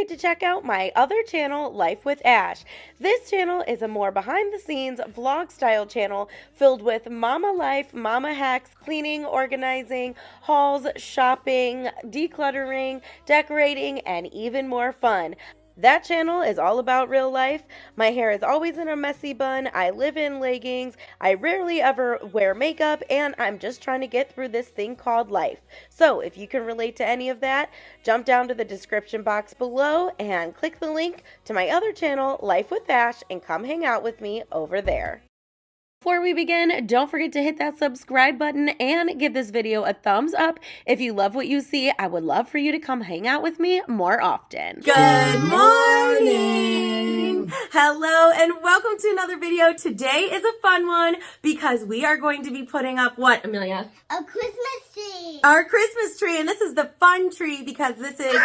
forget to check out my other channel, Life with Ash. This channel is a more behind-the-scenes vlog-style channel filled with mama life, mama hacks, cleaning, organizing, hauls, shopping, decluttering, decorating, and even more fun. That channel is all about real life. My hair is always in a messy bun. I live in leggings. I rarely ever wear makeup, and I'm just trying to get through this thing called life. So if you can relate to any of that, jump down to the description box below and click the link to my other channel, Life with Ash, and come hang out with me over there. Before we begin, don't forget to hit that subscribe button and give this video a thumbs up. If you love what you see, I would love for you to come hang out with me more often. Good morning! Hello and welcome to another video. Today is a fun one because we are going to be putting up what, Amelia? A Christmas tree. Our Christmas tree, and this is the fun tree because this is,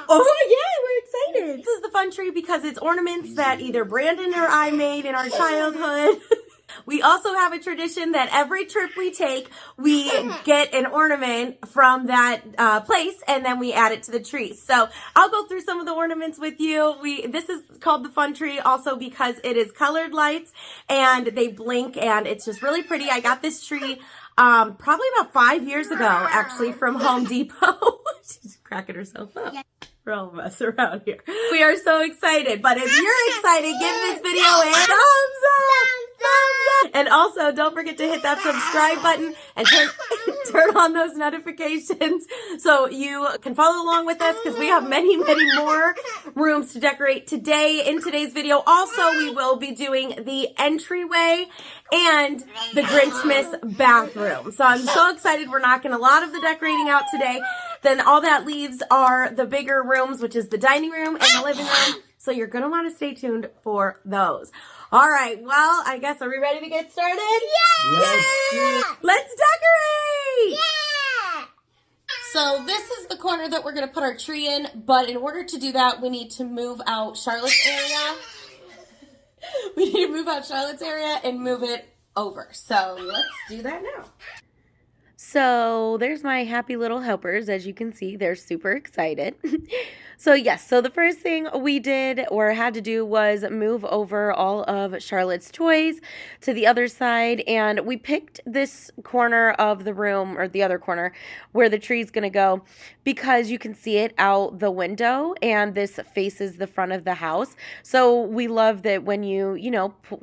oh yeah, we're excited. This is the fun tree because it's ornaments that either Brandon or I made in our childhood. We also have a tradition that every trip we take, we get an ornament from that place and then we add it to the tree. So I'll go through some of the ornaments with you. This is called the fun tree also because it is colored lights and they blink and it's just really pretty. I got this tree probably about 5 years ago, actually, from Home Depot. She's cracking herself up. We're all of us around here. We are so excited. But if you're excited, give this video a thumbs up. And also, don't forget to hit that subscribe button and turn on those notifications so you can follow along with us because we have many, many more rooms to decorate today. In today's video, also, we will be doing the entryway and the Grinchmas bathroom. So I'm so excited. We're knocking a lot of the decorating out today. Then all that leaves are the bigger rooms, which is the dining room and the living room. So you're going to want to stay tuned for those. All right, well, I guess, are we ready to get started? Yeah! Let's decorate! Yeah! So this is the corner that we're going to put our tree in, but in order to do that, we need to move out Charlotte's area. We need to move out Charlotte's area and move it over. So let's do that now. So there's my happy little helpers. As you can see, they're super excited. So yes, so the first thing we did or had to do was move over all of Charlotte's toys to the other side, and we picked this corner of the room, or the other corner where the tree's gonna go, because you can see it out the window and this faces the front of the house. So we love that when you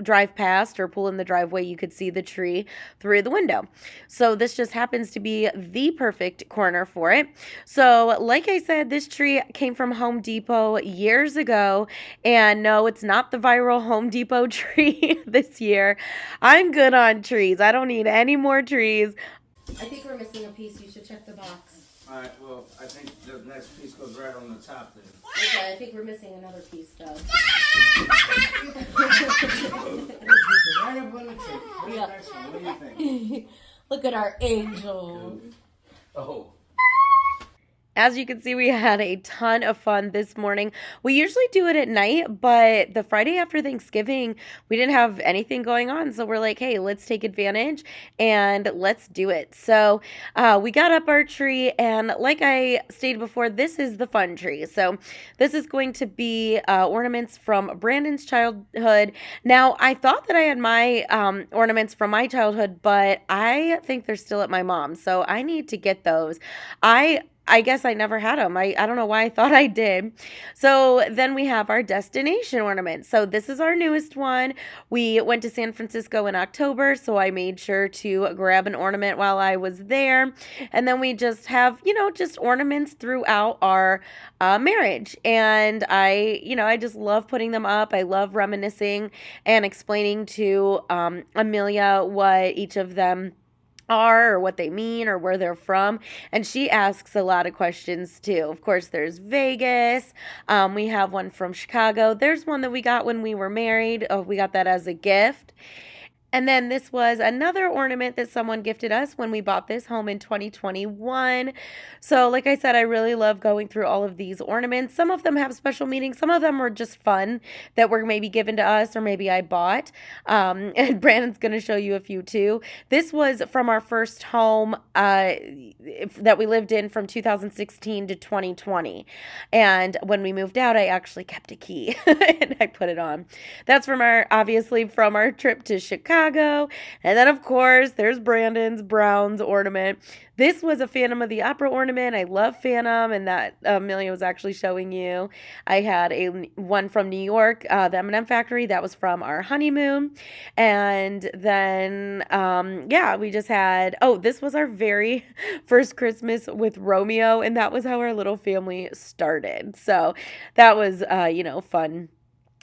drive past or pull in the driveway, you could see the tree through the window. So this just happens to be the perfect corner for it. So like I said, this tree came from Home Depot years ago, and no, it's not the viral Home Depot tree this year. I'm good on trees. I don't need any more trees. I think we're missing a piece. You should check the box. All right, well, I think the next piece goes right on the top there. Okay, I think we're missing another piece, though. Right up on the tip. What do you guys think? What do you think? Look at our angel. Oh. As you can see, we had a ton of fun this morning. We usually do it at night, but the Friday after Thanksgiving, we didn't have anything going on. So we're like, hey, let's take advantage and let's do it. So we got up our tree, and like I stated before, this is the fun tree. So this is going to be ornaments from Brandon's childhood. Now, I thought that I had my ornaments from my childhood, but I think they're still at my mom's. So I need to get those. I guess I never had them. I don't know why I thought I did. So then we have our destination ornament. So this is our newest one. We went to San Francisco in October, so I made sure to grab an ornament while I was there. And then we just have, just ornaments throughout our marriage. And I just love putting them up. I love reminiscing and explaining to Amelia what each of them are or what they mean or where they're from, and she asks a lot of questions too. Of course, there's Vegas. We have one from Chicago. There's one that we got when we were married. We got that as a gift. And then this was another ornament that someone gifted us when we bought this home in 2021. So, like I said, I really love going through all of these ornaments. Some of them have special meanings. Some of them were just fun that were maybe given to us or maybe I bought. And Brandon's going to show you a few too. This was from our first home that we lived in from 2016 to 2020. And when we moved out, I actually kept a key and I put it on. That's obviously from our trip to Chicago. And then, of course, there's Brandon's Browns ornament. This was a Phantom of the Opera ornament. I love Phantom, and that Amelia was actually showing you. I had one from New York, the M&M Factory. That was from our honeymoon. And then, yeah, we just had, this was our very first Christmas with Romeo, and that was how our little family started. So that was,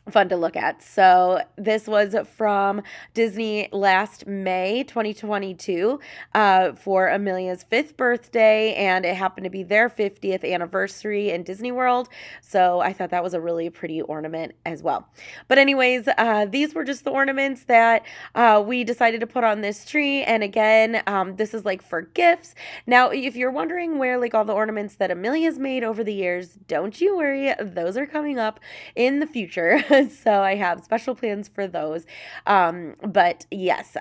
fun to look at. So this was from Disney last May 2022 for Amelia's 5th birthday, and it happened to be their 50th anniversary in Disney World. So I thought that was a really pretty ornament as well. But anyways, these were just the ornaments that we decided to put on this tree. And again, this is like for gifts. Now, if you're wondering where like all the ornaments that Amelia's made over the years, don't you worry, those are coming up in the future. So I have special plans for those. But yes,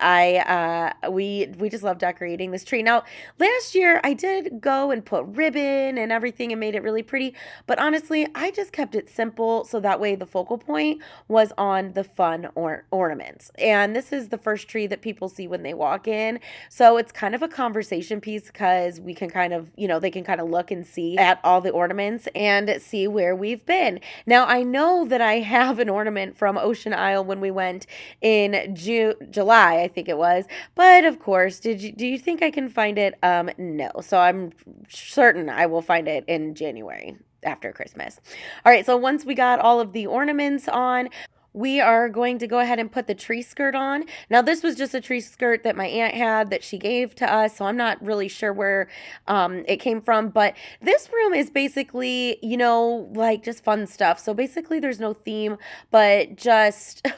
we just love decorating this tree. Now, last year I did go and put ribbon and everything and made it really pretty. But honestly, I just kept it simple so that way the focal point was on the fun ornaments. And this is the first tree that people see when they walk in. So it's kind of a conversation piece because we can kind of, they can kind of look and see at all the ornaments and see where we've been. Now, I know that I have an ornament from Ocean Isle when we went in July, I think it was. But of course, do you think I can find it? No. So I'm certain I will find it in January after Christmas. All right. So once we got all of the ornaments on, we are going to go ahead and put the tree skirt on. Now, this was just a tree skirt that my aunt had that she gave to us, so I'm not really sure where it came from. But this room is basically, like just fun stuff. So basically, there's no theme, but just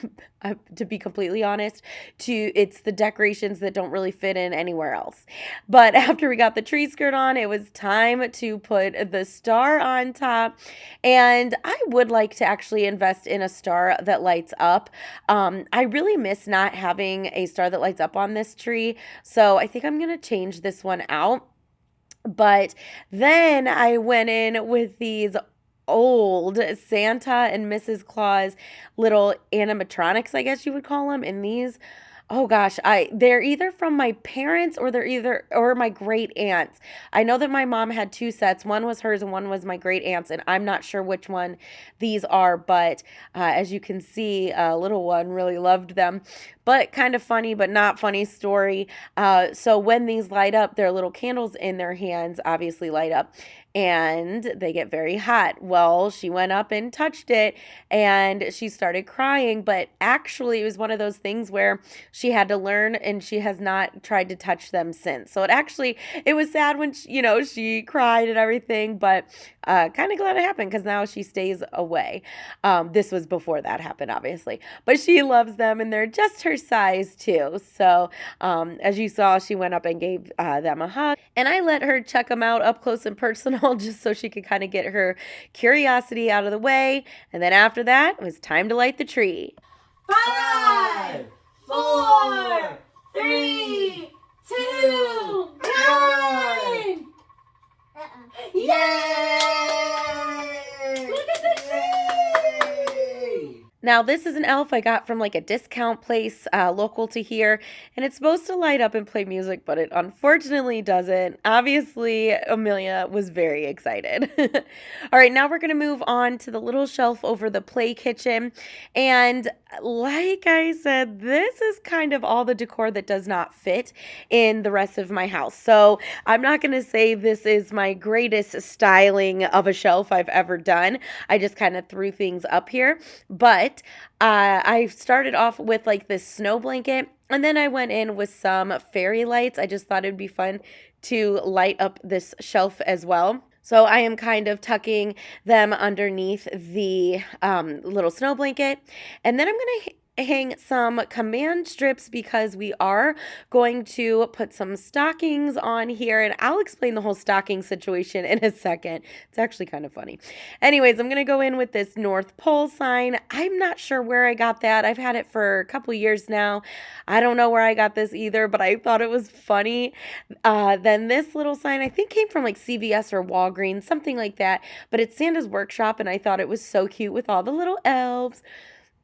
to be completely honest, it's the decorations that don't really fit in anywhere else. But after we got the tree skirt on, it was time to put the star on top. And I would like to actually invest in a star that lights up. I really miss not having a star that lights up on this tree. So I think I'm going to change this one out. But then I went in with these old Santa and Mrs. Claus little animatronics, I guess you would call them. And these, oh gosh, they're either from my parents or my great aunts. I know that my mom had 2 sets. One was hers and one was my great aunt's, and I'm not sure which one these are, but as you can see, a little one really loved them. But kind of funny, but not funny story. So when these light up, their little candles in their hands obviously light up and they get very hot. Well, she went up and touched it and she started crying, but actually it was one of those things where she had to learn and she has not tried to touch them since. So it was sad when she cried and everything, but kind of glad it happened because now she stays away. This was before that happened, obviously, but she loves them and they're just her size too. So as you saw, she went up and gave them a hug, and I let her check them out up close and personal just so she could kind of get her curiosity out of the way. And then after that, it was time to light the tree. 5, 4, 3, 2, 1. Yay! Look at the tree! Now, this is an elf I got from like a discount place local to here, and it's supposed to light up and play music, but it unfortunately doesn't. Obviously, Amelia was very excited. All right, now we're going to move on to the little shelf over the play kitchen. And like I said, this is kind of all the decor that does not fit in the rest of my house. So I'm not going to say this is my greatest styling of a shelf I've ever done. I just kind of threw things up here, but I started off with like this snow blanket, and then I went in with some fairy lights. I just thought it'd be fun to light up this shelf as well. So I am kind of tucking them underneath the little snow blanket, and then I'm going to hang some command strips because we are going to put some stockings on here, and I'll explain the whole stocking situation in a second. It's actually kind of funny. Anyways, I'm going to go in with this North Pole sign. I'm not sure where I got that. I've had it for a couple years now. I don't know where I got this either, but I thought it was funny. Then this little sign, I think came from like CVS or Walgreens, something like that, but it's Santa's Workshop, and I thought it was so cute with all the little elves.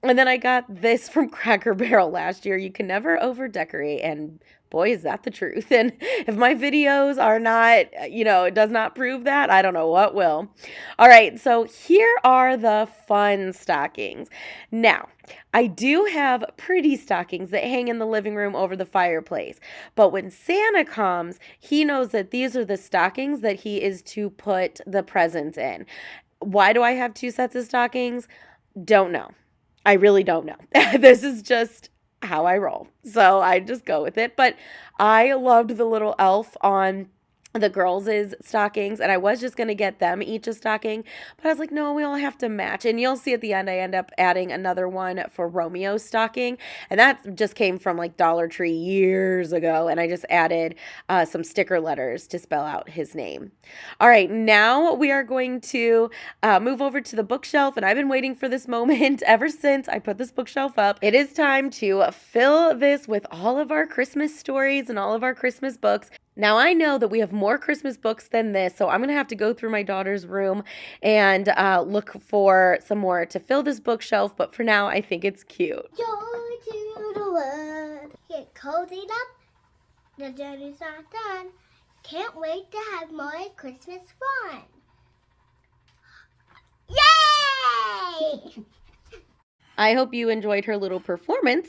And then I got this from Cracker Barrel last year. You can never over decorate, and boy, is that the truth. And if my videos are not, it does not prove that, I don't know what will. All right, so here are the fun stockings. Now, I do have pretty stockings that hang in the living room over the fireplace. But when Santa comes, he knows that these are the stockings that he is to put the presents in. Why do I have two sets of stockings? Don't know. I really don't know. This is just how I roll. So I just go with it. But I loved the little elf on the girls' stockings, and I was just going to get them each a stocking, but I was like, no, we all have to match. And you'll see at the end, I end up adding another one for Romeo's stocking, and that just came from like Dollar Tree years ago, and I just added some sticker letters to spell out his name. All right, now we are going to move over to the bookshelf, and I've been waiting for this moment ever since I put this bookshelf up. It is time to fill this with all of our Christmas stories and all of our Christmas books. Now, I know that we have more Christmas books than this, so I'm going to have to go through my daughter's room and look for some more to fill this bookshelf, but for now, I think it's cute. Go to the world, get cozied up, the journey's not done. Can't wait to have more Christmas fun. Yay! I hope you enjoyed her little performance.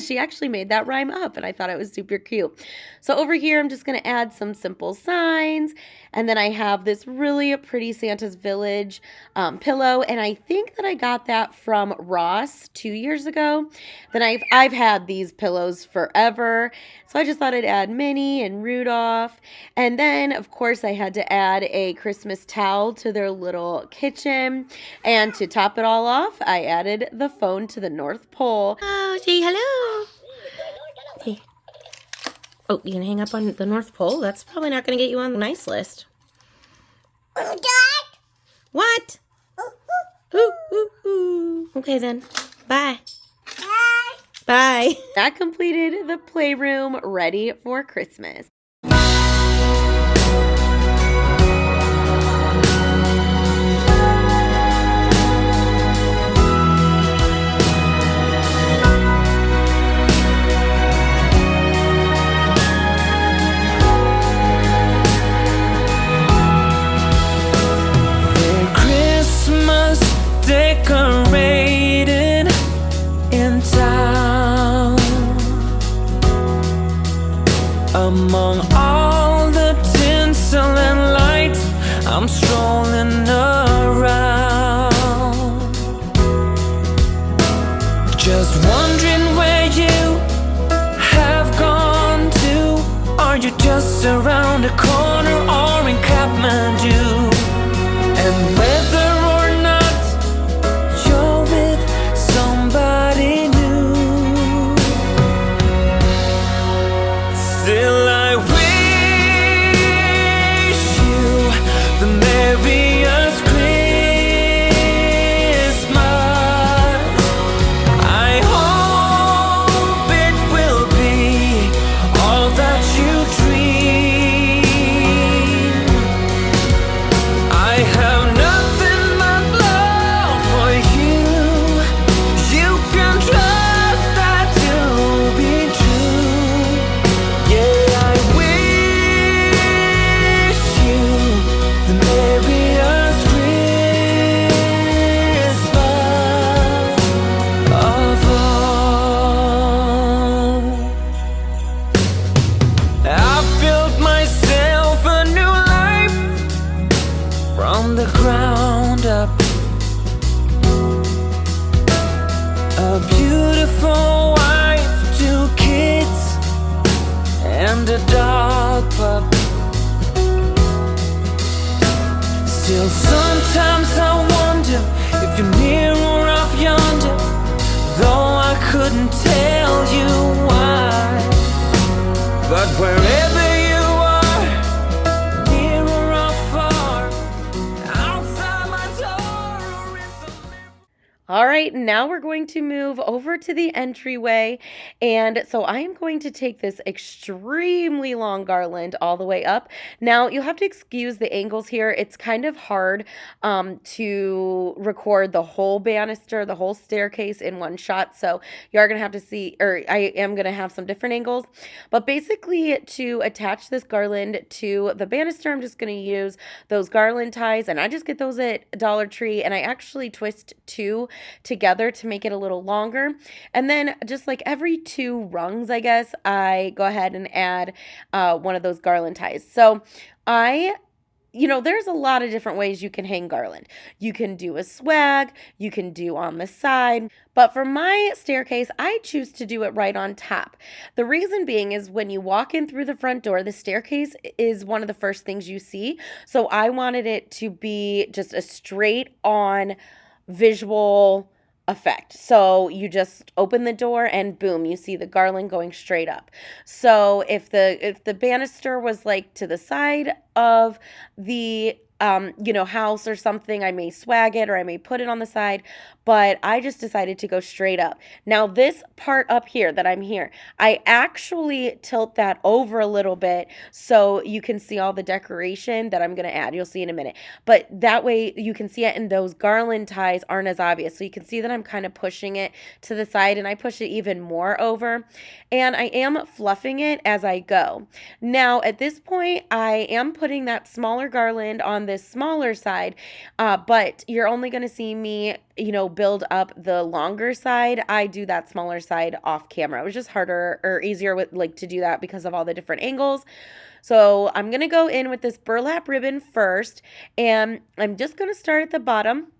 She actually made that rhyme up, and I thought it was super cute. So over here, I'm just going to add some simple signs, and then I have this really pretty Santa's Village pillow, and I think that I got that from Ross 2 years ago. Then I've had these pillows forever, so I just thought I'd add Minnie and Rudolph, and then, of course, I had to add a Christmas towel to their little kitchen, and to top it all off, I added the phone to the North Pole. Oh, say hello. Hey. Oh, you can hang up on the North Pole? That's probably not going to get you on the nice list. What? Ooh, ooh, ooh. Okay, then. Bye. Bye. That completed the playroom ready for Christmas. Decorated in town, among all the tinsel and lights, I'm strolling around, just wondering where you have gone to. Are you just around the corner or in Kathmandu? And whether somebody new, still I wish you the merriest Christmas. I hope it will be all that you dream. I have nothing but love for you. You can trust that to be true. Yeah, I wish you the merriest Christmas of all. I built myself a new life from the ground up. A beautiful wife, 2 kids, and a dog pup. Still sometimes I wonder if you're near or off yonder, though I could right, now we're going to move over to the entryway. And so I am going to take this extremely long garland all the way up. Now, you'll have to excuse the angles here. It's kind of hard to record the whole banister, the whole staircase in one shot. So you are going to have to see, or I am going to have some different angles. But basically, to attach this garland to the banister, I'm just going to use those garland ties, and I just get those at Dollar Tree, and I actually twist two together to make it a little longer. And then just like every 2 rungs, I guess, I go ahead and add one of those garland ties. So there's a lot of different ways you can hang garland. You can do a swag, you can do on the side, but for my staircase, I choose to do it right on top. The reason being is when you walk in through the front door, the staircase is one of the first things you see. So I wanted it to be just a straight on visual effect. So you just open the door and boom, you see the garland going straight up. So if the banister was like to the side of the house or something, I may swag it or I may put it on the side, but I just decided to go straight up. Now this part up here that I'm here, I actually tilt that over a little bit so you can see all the decoration that I'm going to add. You'll see in a minute, but that way you can see it and those garland ties aren't as obvious. So you can see that I'm kind of pushing it to the side, and I push it even more over, and I am fluffing it as I go. Now at this point, I am putting that smaller garland on this smaller side, but you're only going to see me build up the longer side. I do that smaller side off camera. It was just harder or easier to do that because of all the different angles. So I'm going to go in with this burlap ribbon first, and I'm just going to start at the bottom.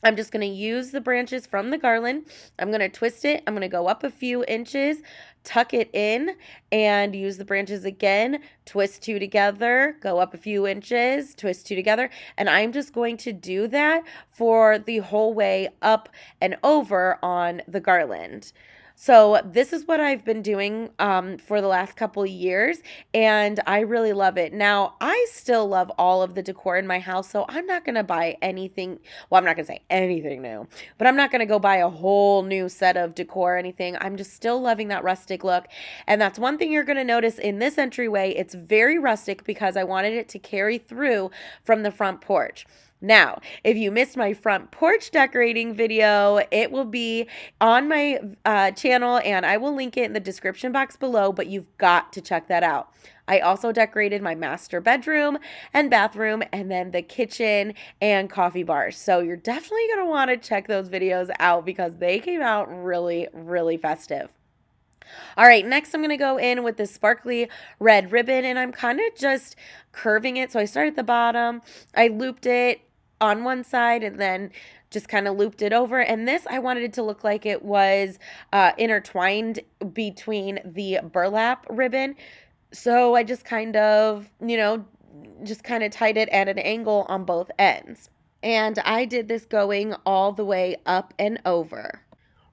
I'm just going to use the branches from the garland. I'm going to twist it. I'm going to go up a few inches, tuck it in, and use the branches again, twist 2 together, go up a few inches, twist 2 together, and I'm just going to do that for the whole way up and over on the garland. So this is what I've been doing for the last couple of years, and I really love it. Now, I still love all of the decor in my house, so I'm not going to buy anything. Well, I'm not going to say anything new, but I'm not going to go buy a whole new set of decor or anything. I'm just still loving that rustic look, and that's one thing you're going to notice in this entryway. It's very rustic because I wanted it to carry through from the front porch. Now, if you missed my front porch decorating video, it will be on my channel, and I will link it in the description box below, but you've got to check that out. I also decorated my master bedroom and bathroom, and then the kitchen and coffee bars. So you're definitely going to want to check those videos out because they came out really, really festive. All right, next I'm going to go in with this sparkly red ribbon, and I'm kind of just curving it. So I start at the bottom, I looped it on one side, and then just kind of looped it over. And this, I wanted it to look like it was intertwined between the burlap ribbon. So I just kind of, tied it at an angle on both ends. And I did this going all the way up and over.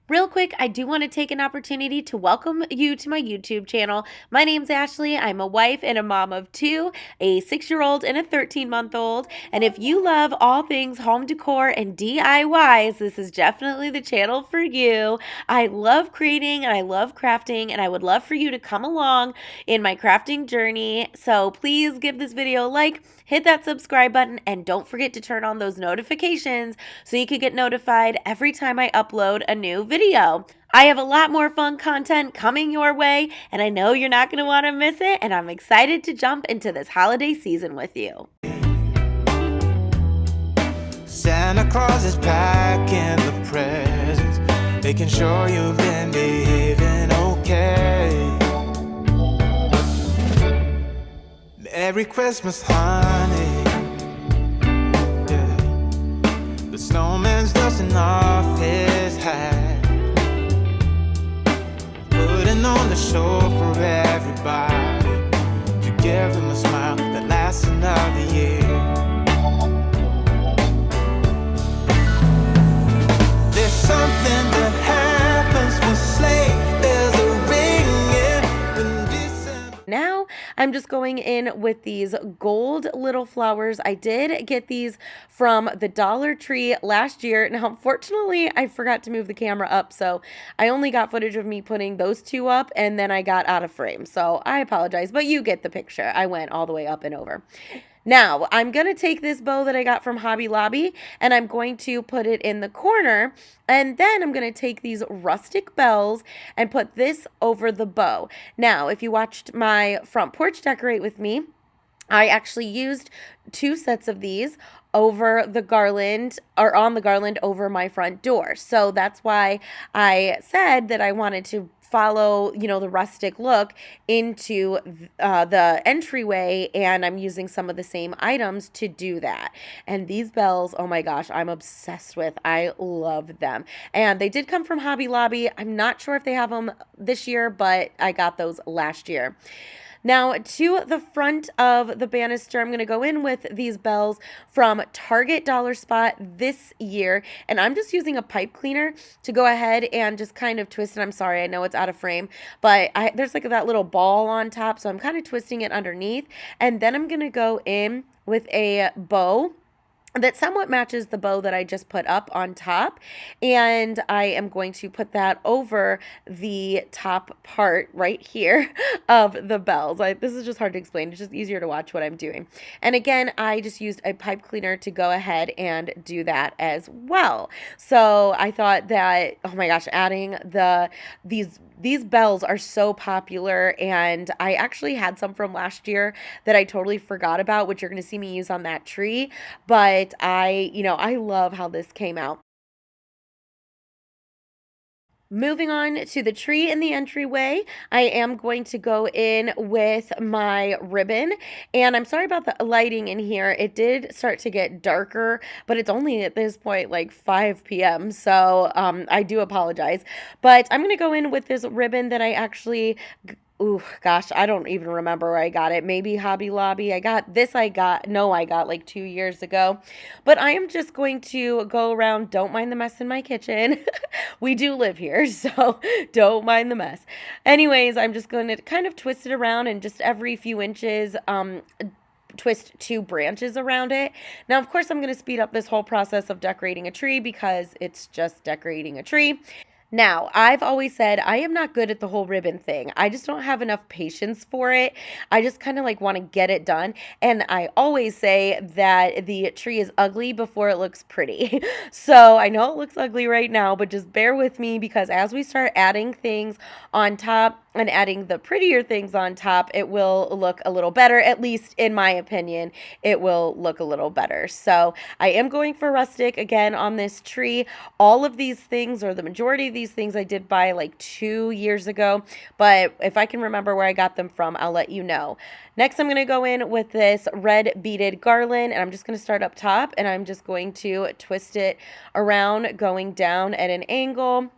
Real quick, I do want to take an opportunity to welcome you to my YouTube channel. My name's Ashley. I'm a wife and a mom of 2, a 6-year-old and a 13-month-old. And if you love all things home decor and DIYs, this is definitely the channel for you. I love creating and I love crafting, and I would love for you to come along in my crafting journey. So please give this video a like, hit that subscribe button, and don't forget to turn on those notifications so you can get notified every time I upload a new video. I have a lot more fun content coming your way, and I know you're not going to want to miss it, and I'm excited to jump into this holiday season with you. Santa Claus is packing the presents, making sure you've been behaving okay. Merry Christmas, honey. Yeah. The snowman's dusting off his hat, putting on the show for everybody, to give them a smile that lasts another year. There's something that happens when sleigh bells are ringing in December. Now I'm just going in with these gold little flowers. I did get these from the Dollar Tree last year. Now, unfortunately, I forgot to move the camera up, so I only got footage of me putting those two up, and then I got out of frame. So I apologize, but you get the picture. I went all the way up and over. Now, I'm going to take this bow that I got from Hobby Lobby, and I'm going to put it in the corner, and then I'm going to take these rustic bells and put this over the bow. Now, if you watched my front porch decorate with me, I actually used 2 sets of these over the garland, or on the garland over my front door. So that's why I said that I wanted to follow, the rustic look into the entryway, and I'm using some of the same items to do that. And these bells, oh my gosh, I'm obsessed with. I love them. And they did come from Hobby Lobby. I'm not sure if they have them this year, but I got those last year. Now, to the front of the banister, I'm going to go in with these bells from Target Dollar Spot this year, and I'm just using a pipe cleaner to go ahead and just kind of twist it. I'm sorry, I know it's out of frame, but there's like that little ball on top, so I'm kind of twisting it underneath, and then I'm going to go in with a bow that somewhat matches the bow that I just put up on top, and I am going to put that over the top part right here of the bells. This is just hard to explain. It's just easier to watch what I'm doing. And again, I just used a pipe cleaner to go ahead and do that as well. So I thought that, oh my gosh, adding these bells are so popular, and I actually had some from last year that I totally forgot about, which you're going to see me use on that tree, but I love how this came out. Moving on to the tree in the entryway, I am going to go in with my ribbon, and I'm sorry about the lighting in here. It did start to get darker, but it's only at this point like 5 p.m., so I do apologize. But I'm going to go in with this ribbon that I actually... Ooh, gosh, I don't even remember where I got it. Maybe Hobby Lobby. I got like 2 years ago. But I am just going to go around. Don't mind the mess in my kitchen. We do live here, so don't mind the mess. Anyways, I'm just going to kind of twist it around, and just every few inches, twist 2 branches around it. Now, of course, I'm going to speed up this whole process of decorating a tree because it's just decorating a tree. Now, I've always said I am not good at the whole ribbon thing. I just don't have enough patience for it. I just kind of like want to get it done. And I always say that the tree is ugly before it looks pretty. So I know it looks ugly right now, but just bear with me, because as we start adding things on top and adding the prettier things on top, it will look a little better. At least in my opinion, it will look a little better. So I am going for rustic again on this tree. All of these things, or the majority of these things, I did buy like 2 years ago, but if I can remember where I got them from, I'll let you know. Next, I'm going to go in with this red beaded garland, and I'm just going to start up top, and I'm just going to twist it around, going down at an angle.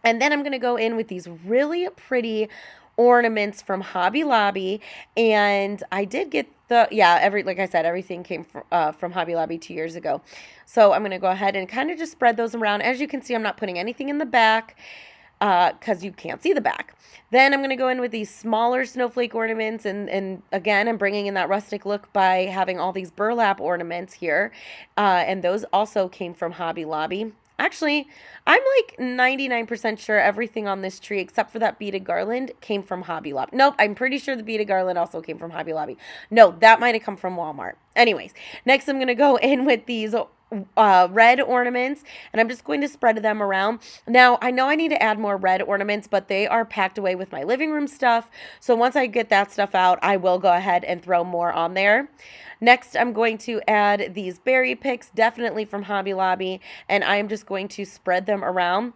And then I'm going to go in with these really pretty ornaments from Hobby Lobby, and I did get like I said, everything came from Hobby Lobby 2 years ago. So I'm going to go ahead and kind of just spread those around. As you can see, I'm not putting anything in the back because you can't see the back. Then I'm going to go in with these smaller snowflake ornaments, and again, I'm bringing in that rustic look by having all these burlap ornaments here, and those also came from Hobby Lobby. Actually, I'm like 99% sure everything on this tree, except for that beaded garland, came from Hobby Lobby. Nope, I'm pretty sure the beaded garland also came from Hobby Lobby. No, that might have come from Walmart. Anyways, next I'm going to go in with these red ornaments, and I'm just going to spread them around. Now, I know I need to add more red ornaments, but they are packed away with my living room stuff. So once I get that stuff out, I will go ahead and throw more on there. Next, I'm going to add these berry picks, definitely from Hobby Lobby, and I'm just going to spread them around.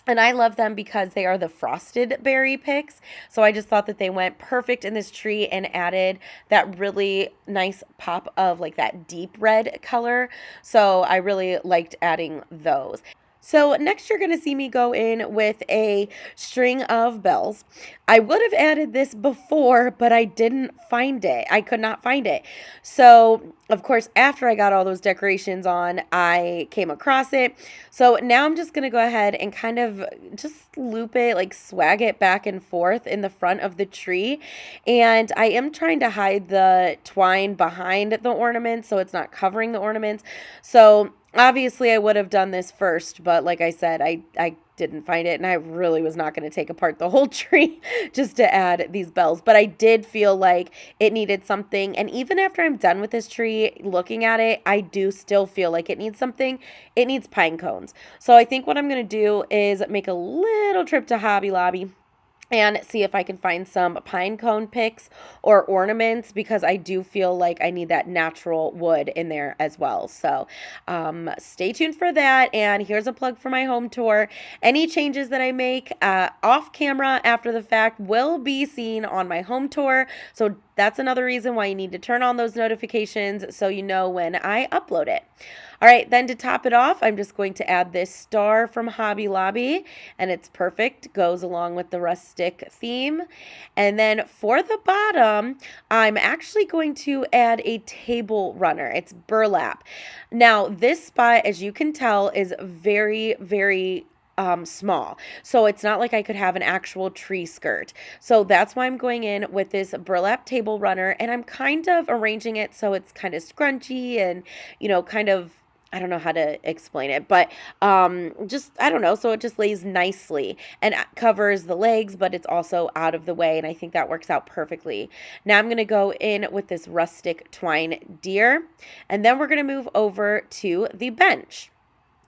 And I love them because they are the frosted berry picks. So I just thought that they went perfect in this tree and added that really nice pop of like that deep red color. So I really liked adding those. So next you're going to see me go in with a string of bells. I would have added this before, but I didn't find it. I could not find it. So of course, after I got all those decorations on, I came across it. So now I'm just going to go ahead and kind of just loop it, like swag it back and forth in the front of the tree. And I am trying to hide the twine behind the ornaments so it's not covering the ornaments. So obviously I would have done this first, but like I said, I didn't find it, and I really was not going to take apart the whole tree just to add these bells. But I did feel like it needed something, and even after I'm done with this tree, looking at it, I do still feel like it needs something. It needs pine cones. So I think what I'm going to do is make a little trip to Hobby Lobby and see if I can find some pine cone picks or ornaments, because I do feel like I need that natural wood in there as well. So stay tuned for that. And here's a plug for my home tour. Any changes that I make off camera after the fact will be seen on my home tour. So that's another reason why you need to turn on those notifications so you know when I upload it. All right, then to top it off, I'm just going to add this star from Hobby Lobby, and it's perfect, goes along with the rustic theme. And then for the bottom, I'm actually going to add a table runner. It's burlap. Now, this spot, as you can tell, is very, very small. So it's not like I could have an actual tree skirt. So that's why I'm going in with this burlap table runner, and I'm kind of arranging it so it's kind of scrunchy and, you know, kind of, I don't know how to explain it, but just, I don't know. So it just lays nicely and covers the legs, but it's also out of the way. And I think that works out perfectly. Now I'm going to go in with this rustic twine deer, and then we're going to move over to the bench.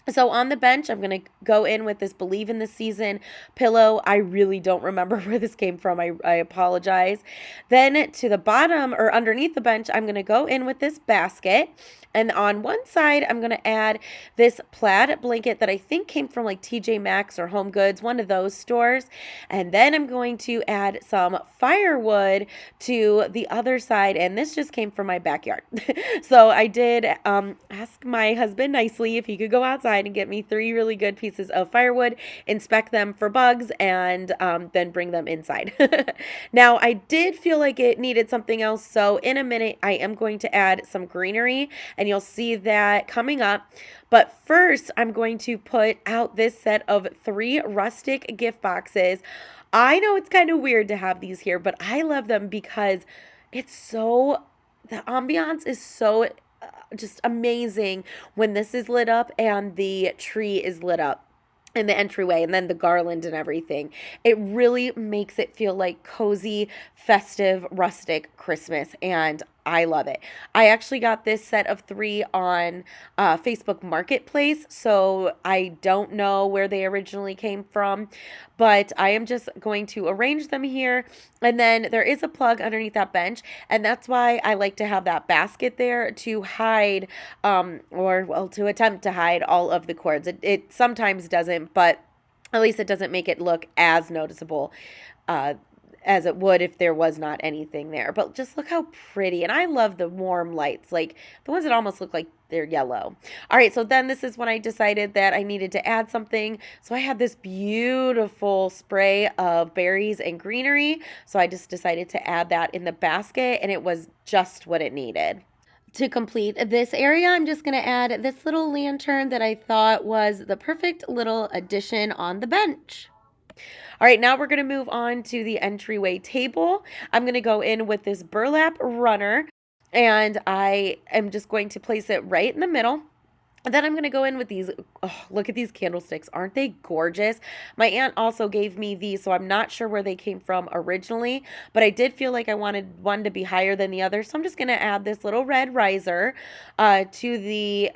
So on the bench, I'm going to go in with this Believe in the Season pillow. I really don't remember where this came from. I apologize. Then to the bottom or underneath the bench, I'm going to go in with this basket. And on one side, I'm going to add this plaid blanket that I think came from like TJ Maxx or Home Goods, one of those stores. And then I'm going to add some firewood to the other side. And this just came from my backyard. So I did ask my husband nicely if he could go outside and get me 3 really good pieces of firewood, inspect them for bugs, and then bring them inside. Now, I did feel like it needed something else. So in a minute, I am going to add some greenery, and you'll see that coming up. But first, I'm going to put out this set of 3 rustic gift boxes. I know it's kind of weird to have these here, but I love them because it's so, the ambiance is so just amazing when this is lit up and the tree is lit up in the entryway, and then the garland and everything. It really makes it feel like cozy, festive, rustic Christmas, and I love it. I actually got this set of 3 on Facebook Marketplace, so I don't know where they originally came from, but I am just going to arrange them here. And then there is a plug underneath that bench, and that's why I like to have that basket there to hide, to attempt to hide all of the cords. It sometimes doesn't, but at least it doesn't make it look as noticeable as it would if there was not anything there. But just look how pretty. And I love the warm lights, like the ones that almost look like they're yellow. All right, so then this is when I decided that I needed to add something. So I had this beautiful spray of berries and greenery. So I just decided to add that in the basket, and it was just what it needed. To complete this area, I'm just going to add this little lantern that I thought was the perfect little addition on the bench. All right, now we're going to move on to the entryway table. I'm going to go in with this burlap runner, and I am just going to place it right in the middle. And then I'm going to go in with these, look at these candlesticks. Aren't they gorgeous? My aunt also gave me these, so I'm not sure where they came from originally, but I did feel like I wanted one to be higher than the other. So I'm just going to add this little red riser to the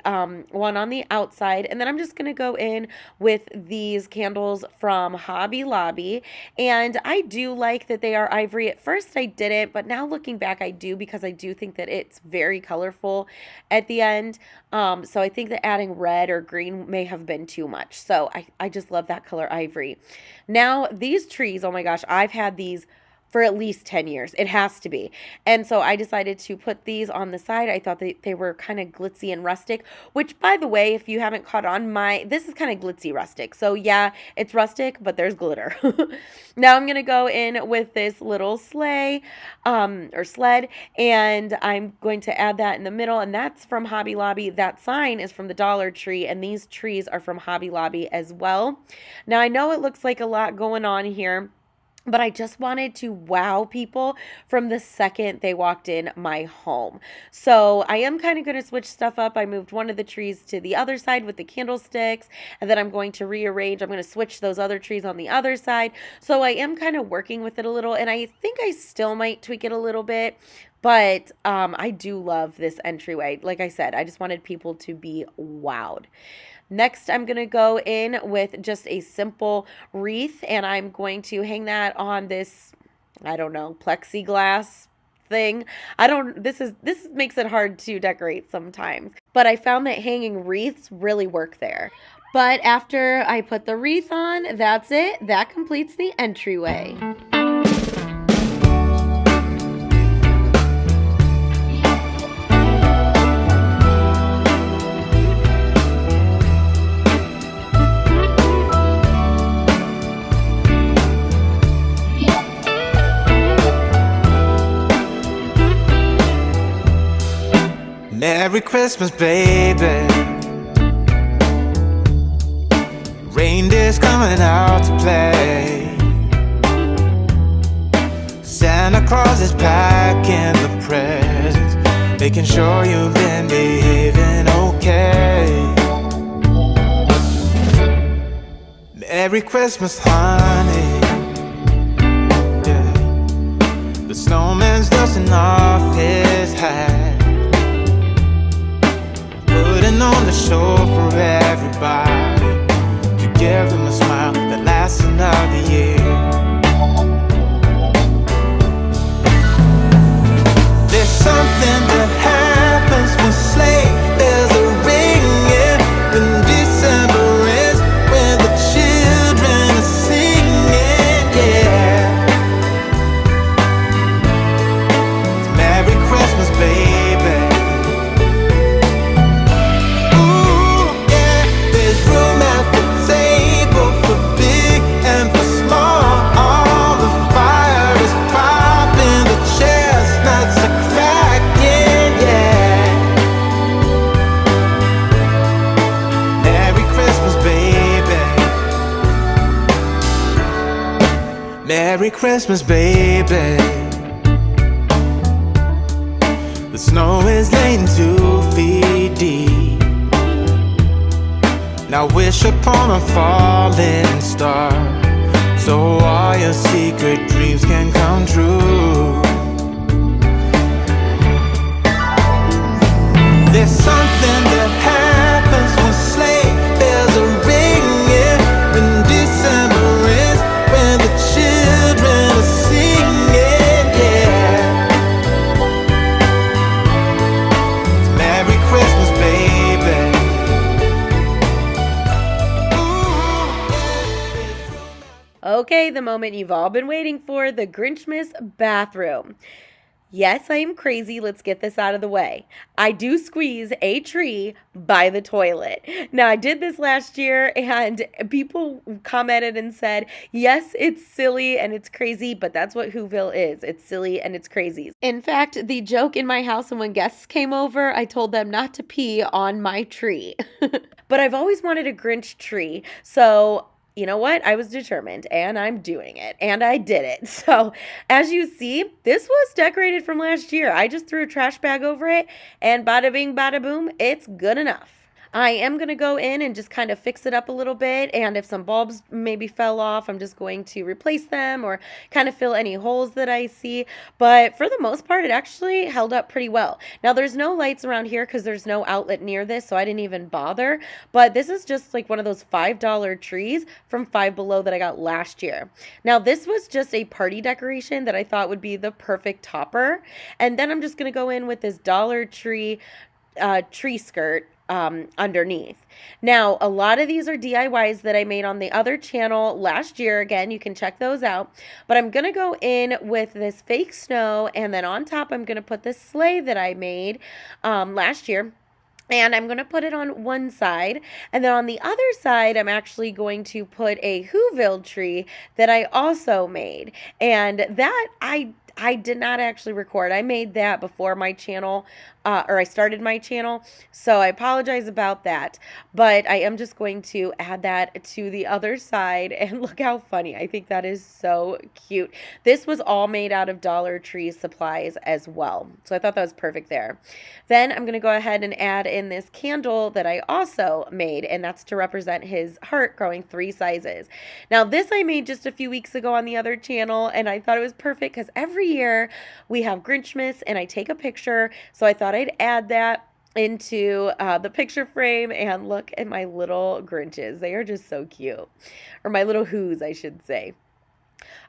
one on the outside. And then I'm just going to go in with these candles from Hobby Lobby. And I do like that they are ivory. At first I didn't, but now looking back I do, because I do think that it's very colorful at the end. So I think that adding red or green may have been too much. So I just love that color ivory. Now these trees, oh my gosh, I've had these for at least 10 years. It has to be. And so I decided to put these on the side. I thought they were kind of glitzy and rustic, which, by the way, if you haven't caught on, this is kind of glitzy rustic. So yeah, it's rustic, but there's glitter. Now I'm going to go in with this little sleigh or sled, and I'm going to add that in the middle, and that's from Hobby Lobby. That sign is from the Dollar Tree, and these trees are from Hobby Lobby as well. Now I know it looks like a lot going on here, but I just wanted to wow people from the second they walked in my home. So I am kind of going to switch stuff up. I moved one of the trees to the other side with the candlesticks, and then I'm going to rearrange. I'm going to switch those other trees on the other side. So I am kind of working with it a little, and I think I still might tweak it a little bit. But I do love this entryway. Like I said, I just wanted people to be wowed. Next, I'm going to go in with just a simple wreath, and I'm going to hang that on this, I don't know, plexiglass thing. This makes it hard to decorate sometimes, but I found that hanging wreaths really work there. But after I put the wreath on, that's it. That completes the entryway. Merry Christmas, baby. Reindeer's coming out to play. Santa Claus is packing the presents, making sure you've been behaving okay. Merry Christmas, honey. Yeah. The snowman's dusting off his hat, putting on the show for everybody, to give them a smile that lasts another year. There's something that happens when sleigh bells are ringing, when December ends, when the children are singing, yeah. It's Merry Christmas, baby. Merry Christmas, baby. The snow is laying 2 feet deep. Now wish upon a falling star, so all your secret dreams can come true. There's something that happens when sleigh bells are ringing, when December ends, when the children are singing, yeah. It's Merry Christmas, baby. Okay, the moment you've all been waiting for, the Grinchmas bathroom. Yes, I am crazy. Let's get this out of the way. I do squeeze a tree by the toilet. Now, I did this last year, and people commented and said, yes, it's silly and it's crazy, but that's what Whoville is. It's silly and it's crazy. In fact, the joke in my house, and when guests came over, I told them not to pee on my tree. But I've always wanted a Grinch tree, so you know what? I was determined, and I'm doing it, and I did it. So as you see, this was decorated from last year. I just threw a trash bag over it, and bada bing, bada boom, it's good enough. I am going to go in and just kind of fix it up a little bit, and if some bulbs maybe fell off, I'm just going to replace them or kind of fill any holes that I see. But for the most part, it actually held up pretty well. Now, there's no lights around here because there's no outlet near this, so I didn't even bother. But this is just like one of those $5 trees from Five Below that I got last year. Now, this was just a party decoration that I thought would be the perfect topper. And then I'm just going to go in with this Dollar Tree tree skirt. underneath. Now, a lot of these are DIYs that I made on the other channel last year. Again, you can check those out. But I'm going to go in with this fake snow, and then on top I'm going to put this sleigh that I made last year. And I'm going to put it on one side. And then on the other side, I'm actually going to put a Whoville tree that I also made. And that I did not actually record. I made that before my channel, or I started my channel. So I apologize about that. But I am just going to add that to the other side. And look how funny. I think that is so cute. This was all made out of Dollar Tree supplies as well. So I thought that was perfect there. Then I'm going to go ahead and add in this candle that I also made. And that's to represent his heart growing 3 sizes. Now this I made just a few weeks ago on the other channel. And I thought it was perfect because every year we have Grinchmas and I take a picture. So I thought I'd add that into the picture frame, and look at my little Grinches. They are just so cute. Or my little Whos, I should say.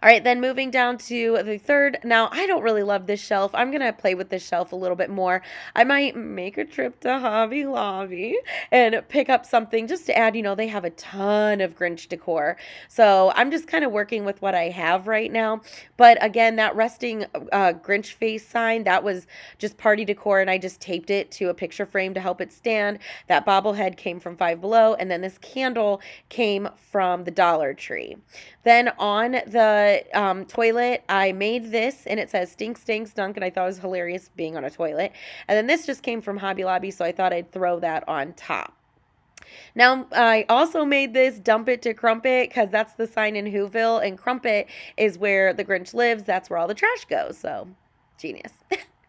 All right, then moving down to the third. Now, I don't really love this shelf. I'm going to play with this shelf a little bit more. I might make a trip to Hobby Lobby and pick up something just to add. You know, they have a ton of Grinch decor. So I'm just kind of working with what I have right now. But again, that resting Grinch face sign, that was just party decor, and I just taped it to a picture frame to help it stand. That bobblehead came from Five Below, and then this candle came from the Dollar Tree. Then on the toilet, I made this, and it says stink, stink, stunk, and I thought it was hilarious being on a toilet. And then this just came from Hobby Lobby, so I thought I'd throw that on top. Now, I also made this dump it to Crumpet because that's the sign in Whoville, and Crumpet is where the Grinch lives. That's where all the trash goes, so genius.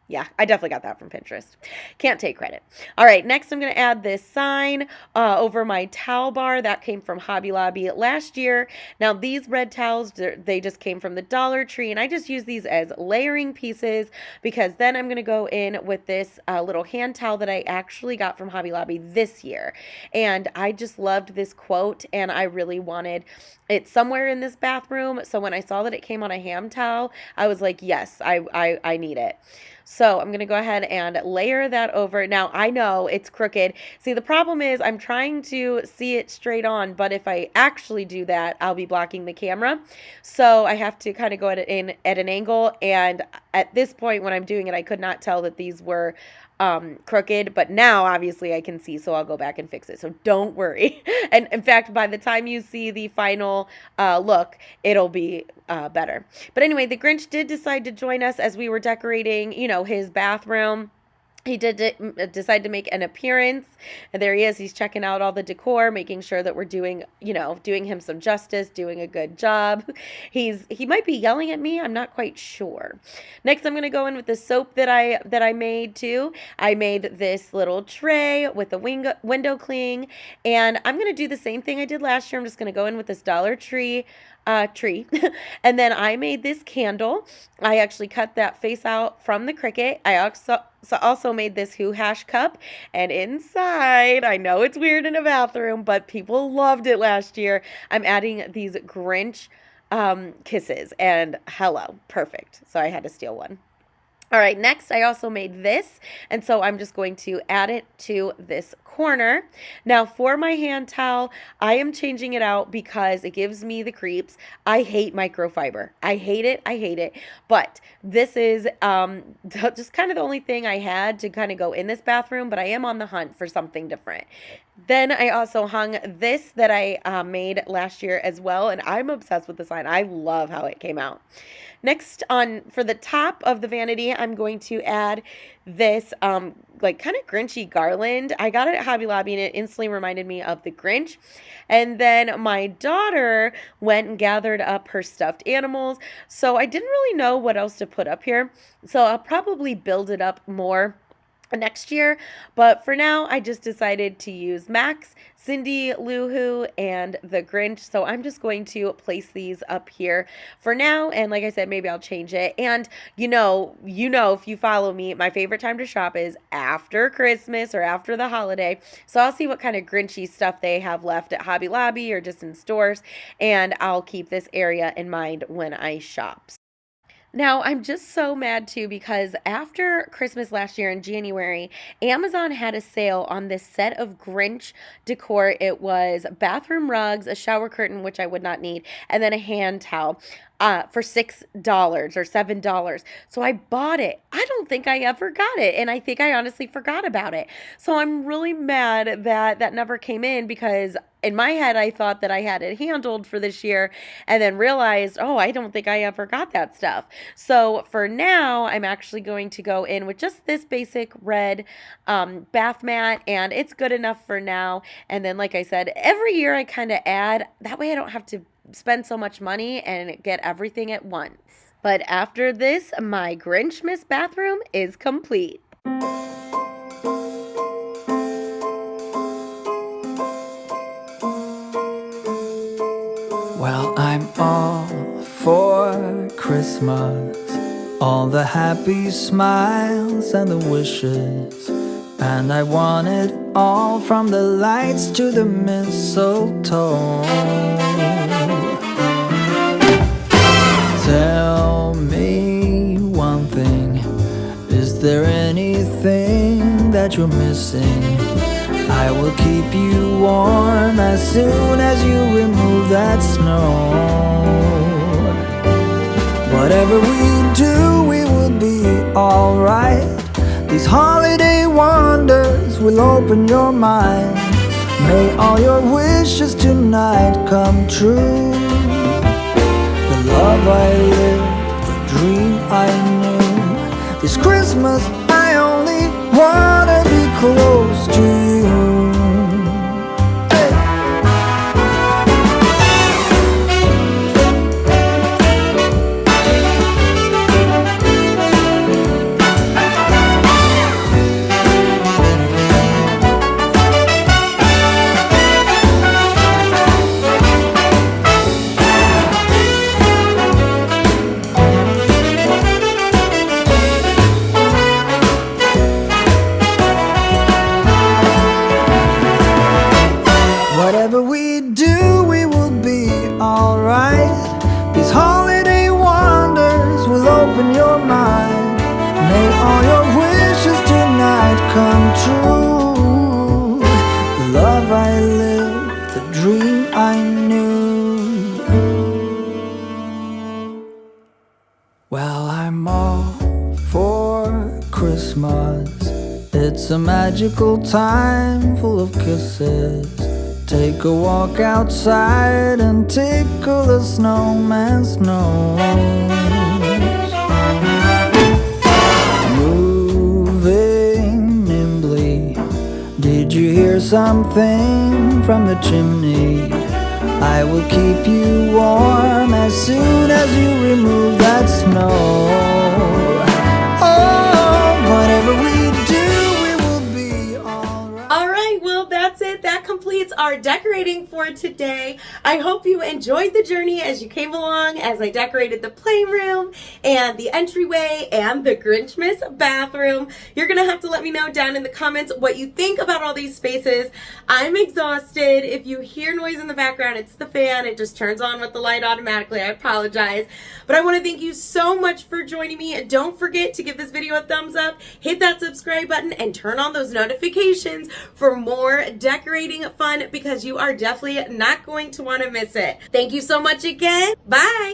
Yeah, I definitely got that from Pinterest. Can't take credit. All right, next I'm going to add this sign over my towel bar. That came from Hobby Lobby last year. Now, these red towels, they just came from the Dollar Tree, and I just use these as layering pieces because then I'm going to go in with this little hand towel that I actually got from Hobby Lobby this year. And I just loved this quote, and I really wanted it somewhere in this bathroom. So when I saw that it came on a hand towel, I was like, yes, I need it. So I'm going to go ahead and layer that over. Now, I know it's crooked. See, the problem is I'm trying to see it straight on, but if I actually do that, I'll be blocking the camera. So I have to kind of go at an angle. And at this point when I'm doing it, I could not tell that these were crooked, but now obviously I can see, so I'll go back and fix it. So don't worry. And in fact, by the time you see the final look, it'll be better. But anyway, the Grinch did decide to join us as we were decorating, you know, his bathroom. He did decide to make an appearance, and there he is. He's checking out all the decor, making sure that we're doing him some justice, doing a good job. He might be yelling at me. I'm not quite sure. Next, I'm going to go in with the soap that I made too. I made this little tray with a window cling, and I'm going to do the same thing I did last year. I'm just going to go in with this Dollar Tree tree. And then I made this candle. I actually cut that face out from the Cricut. I also made this Who Hash cup, and inside, I know it's weird in a bathroom, but people loved it last year. I'm adding these Grinch kisses, and hello, perfect. So I had to steal one. All right, next I also made this, and so I'm just going to add it to this corner. Now for my hand towel, I am changing it out because it gives me the creeps. I hate microfiber. I hate it. But this is just kind of the only thing I had to kind of go in this bathroom, but I am on the hunt for something different. Then I also hung this that I made last year as well, and I'm obsessed with the sign. I love how it came out. Next, for the top of the vanity, I'm going to add this like kind of Grinchy garland. I got it at Hobby Lobby, and it instantly reminded me of the Grinch. And then my daughter went and gathered up her stuffed animals, so I didn't really know what else to put up here. So I'll probably build it up more next year, but for now I just decided to use Max, Cindy Lou Who, and the Grinch. So I'm just going to place these up here for now, and like I said, maybe I'll change it. And you know if you follow me, my favorite time to shop is after Christmas or after the holiday. So I'll see what kind of Grinchy stuff they have left at Hobby Lobby or just in stores, and I'll keep this area in mind when I shop. Now, I'm just so mad too because after Christmas last year in January, Amazon had a sale on this set of Grinch decor. It was bathroom rugs, a shower curtain, which I would not need, and then a hand towel for $6 or $7. So I bought it. I don't think I ever got it, and I think I honestly forgot about it. So I'm really mad that that never came in because in my head I thought that I had it handled for this year and then realized, oh, I don't think I ever got that stuff. So for now, I'm actually going to go in with just this basic red bath mat, and it's good enough for now. And then, like I said, every year I kind of add. That way I don't have to spend so much money and get everything at once. But after this, my Grinchmas bathroom is complete. Well, I'm all for Christmas, all the happy smiles and the wishes, and I want it all from the lights to the mistletoe. Tell me one thing, is there anything that you're missing? I will keep you warm as soon as you remove that snow. Whatever we do, we will be alright. These holiday wonders will open your mind. May all your wishes tonight come true. The love I lived, the dream I knew. This Christmas I only wanna be close to you. Whatever we do, we will be alright. These holiday wonders will open your mind. May all your wishes tonight come true. The love I lived, the dream I knew. Well, I'm all for Christmas. It's a magical time full of kisses. Take a walk outside and tickle the snowman's nose. Moving nimbly, did you hear something from the chimney? I will keep you warm as soon as you remove that snow. Oh, whatever we do, we will be alright. All right, well, that's it. That completes our decorating for today. I hope you enjoyed the journey as you came along, as I decorated the playroom and the entryway and the Grinchmas bathroom. You're gonna have to let me know down in the comments what you think about all these spaces. I'm exhausted. If you hear noise in the background, it's the fan. It just turns on with the light automatically. I apologize. But I want to thank you so much for joining me. And don't forget to give this video a thumbs up, hit that subscribe button, and turn on those notifications for more decorating fun, because you are definitely not going to want to miss it. Thank you so much again. Bye.